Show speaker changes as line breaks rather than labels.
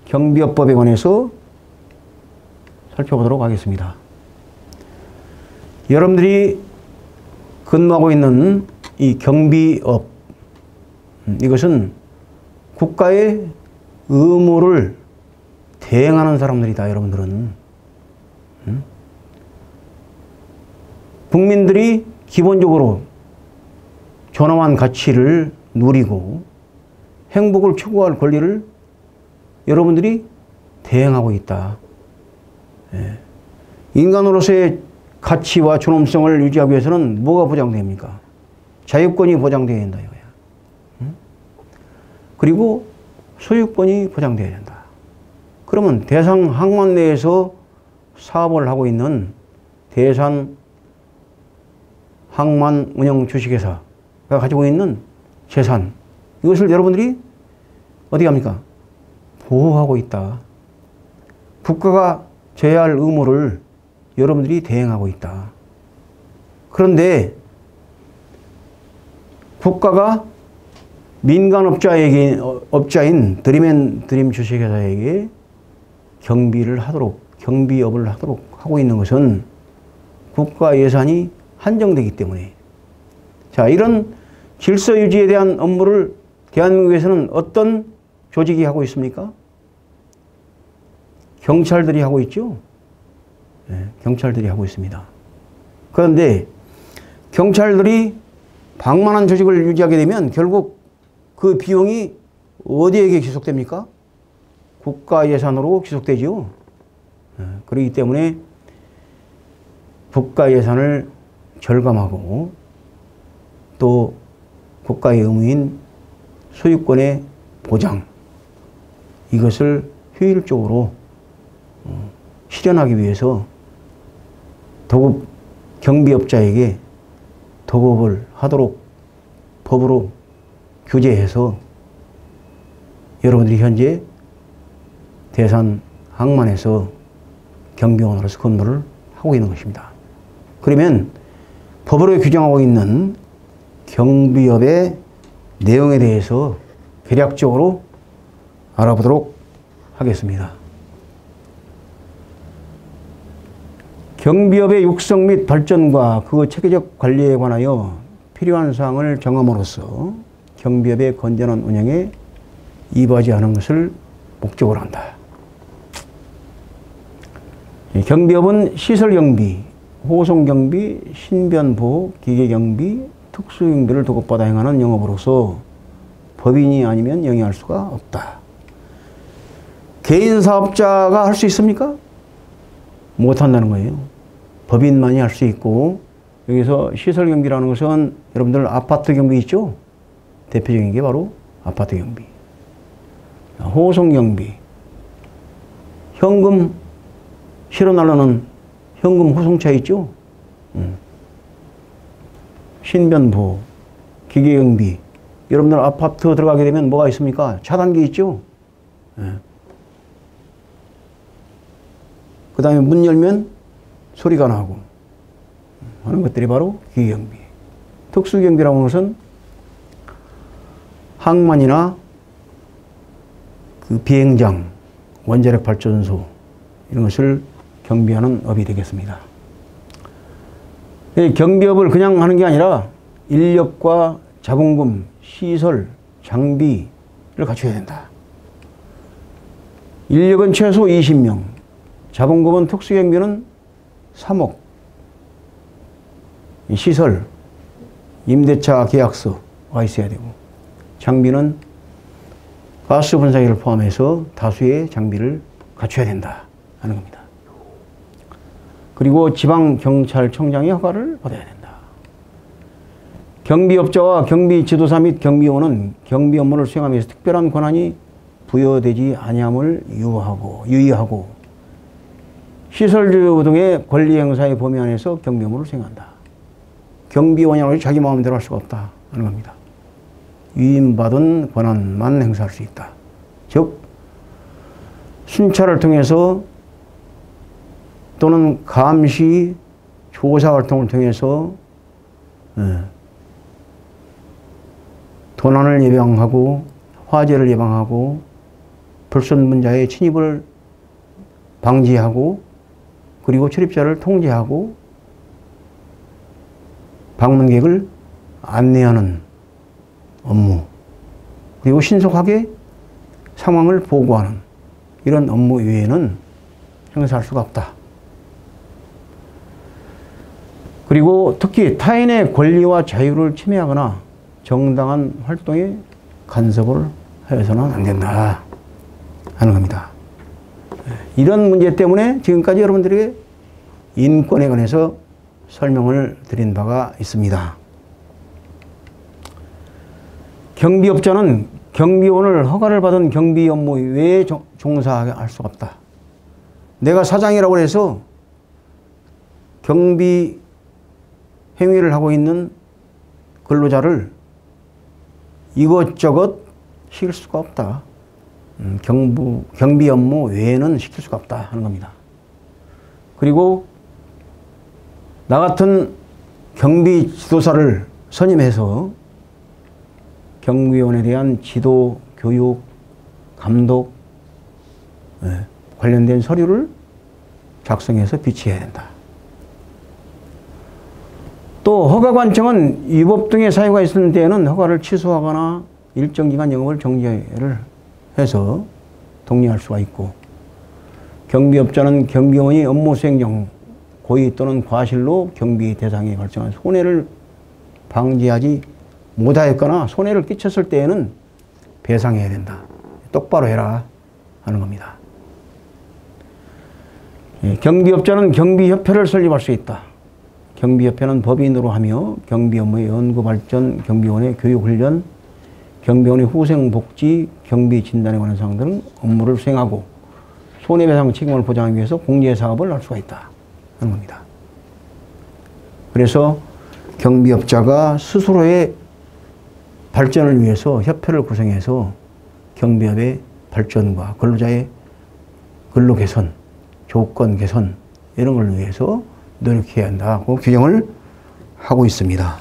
경비업법에 관해서 살펴보도록 하겠습니다. 여러분들이 근무하고 있는 이 경비업, 이것은 국가의 의무를 대행하는 사람들이다. 여러분들은 국민들이 기본적으로 존엄한 가치를 누리고 행복을 추구할 권리를 여러분들이 대행하고 있다. 인간으로서의 가치와 존엄성을 유지하기 위해서는 뭐가 보장됩니까? 자유권이 보장되어야 된다 이거야. 그리고 소유권이 보장되어야 된다. 그러면 대상 항만 내에서 사업을 하고 있는 대산 항만 운영 주식회사가 가지고 있는 재산, 이것을 여러분들이 어디 합니까? 보호하고 있다. 국가가 져야 할 의무를 여러분들이 대행하고 있다. 그런데 국가가 민간업자인 드림앤드림 주식회사에게 경비업을 하도록 하고 있는 것은 국가 예산이 한정되기 때문에, 자, 이런 질서 유지에 대한 업무를 대한민국에서는 어떤 조직이 하고 있습니까? 경찰들이 하고 있죠. 경찰들이 하고 있습니다. 그런데 경찰들이 방만한 조직을 유지하게 되면 결국 그 비용이 어디에게 기속됩니까? 국가 예산으로 기속되죠. 그렇기 때문에 국가 예산을 절감하고 또 국가의 의무인 소유권의 보장, 이것을 효율적으로 실현하기 위해서 도급 경비업자에게 도급을 하도록 법으로 규제해서 여러분들이 현재 대산 항만에서 경비원으로서 근무를 하고 있는 것입니다. 그러면 법으로 규정하고 있는 경비업의 내용에 대해서 개략적으로 알아보도록 하겠습니다. 경비업의 육성 및 발전과 그 체계적 관리에 관하여 필요한 사항을 정함으로써 경비업의 건전한 운영에 이바지하는 것을 목적으로 한다. 경비업은 시설경비, 호송경비, 신변보호, 기계경비, 특수경비를 도급받아 행하는 영업으로서 법인이 아니면 영위할 수가 없다. 개인 사업자가 할 수 있습니까? 못한다는 거예요. 법인만이 할 수 있고, 여기서 시설경비라는 것은 여러분들 아파트 경비 있죠? 대표적인 게 바로 아파트 경비. 호송경비, 현금 실어 나르는 현금 호송차 있죠? 신변보호, 기계경비. 여러분들 아파트 들어가게 되면 뭐가 있습니까? 차단기 있죠? 그 다음에 문 열면 소리가 나고 하는 것들이 바로 기계경비. 특수경비라는 것은 항만이나 그 비행장, 원자력 발전소 이런 것을 경비하는 업이 되겠습니다. 경비업을 그냥 하는 게 아니라 인력과 자본금, 시설, 장비를 갖춰야 된다. 인력은 최소 20명, 자본금은 특수경비는 3억, 시설, 임대차 계약서가 있어야 되고, 장비는 가스 분사기를 포함해서 다수의 장비를 갖춰야 된다 하는 겁니다. 그리고 지방경찰청장의 허가를 받아야 된다. 경비업자와 경비지도사 및 경비원은 경비 업무를 수행하면서 특별한 권한이 부여되지 아니함을 유의하고 시설주 등의 권리 행사의 범위 안에서 경비 업무를 수행한다. 경비원이라고 자기 마음대로 할 수가 없다 하는 겁니다. 위임받은 권한만 행사할 수 있다. 즉 순찰을 통해서 또는 감시, 조사 활동을 통해서 도난을 예방하고 화재를 예방하고 불순문자의 침입을 방지하고 그리고 출입자를 통제하고 방문객을 안내하는 업무, 그리고 신속하게 상황을 보고하는 이런 업무 외에는 행사할 수가 없다. 그리고 특히 타인의 권리와 자유를 침해하거나 정당한 활동에 간섭을 해서는 안 된다 하는 겁니다. 이런 문제 때문에 지금까지 여러분들에게 인권에 관해서 설명을 드린 바가 있습니다. 경비업자는 경비원을 허가를 받은 경비 업무 외에 종사할 수가 없다. 내가 사장이라고 해서 경비 행위를 하고 있는 근로자를 이것저것 시킬 수가 없다. 경비 업무 외에는 시킬 수가 없다 하는 겁니다. 그리고 나 같은 경비 지도사를 선임해서 경비원에 대한 지도, 교육, 감독 관련된 서류를 작성해서 비치해야 된다. 또 허가관청은 위법 등의 사유가 있을 때에는 허가를 취소하거나 일정 기간 영업을 정지를 해서 독려할 수가 있고, 경비업자는 경비원이 업무 수행 중 고의 또는 과실로 경비 대상에 발생한 손해를 방지하지 못하였거나 손해를 끼쳤을 때에는 배상해야 된다. 똑바로 해라 하는 겁니다. 경비업자는 경비협회를 설립할 수 있다. 경비협회는 법인으로 하며 경비 업무의 연구 발전, 경비원의 교육 훈련, 경비원의 후생 복지, 경비 진단에 관한 사항 등 업무를 수행하고 손해배상 책임을 보장하기 위해서 공제사업을 할 수가 있다 하는 겁니다. 그래서 경비업자가 스스로의 발전을 위해서 협회를 구성해서 경비업의 발전과 근로자의 근로 개선, 조건 개선 이런 걸 위해서 노력해야 한다고 규정을 하고 있습니다.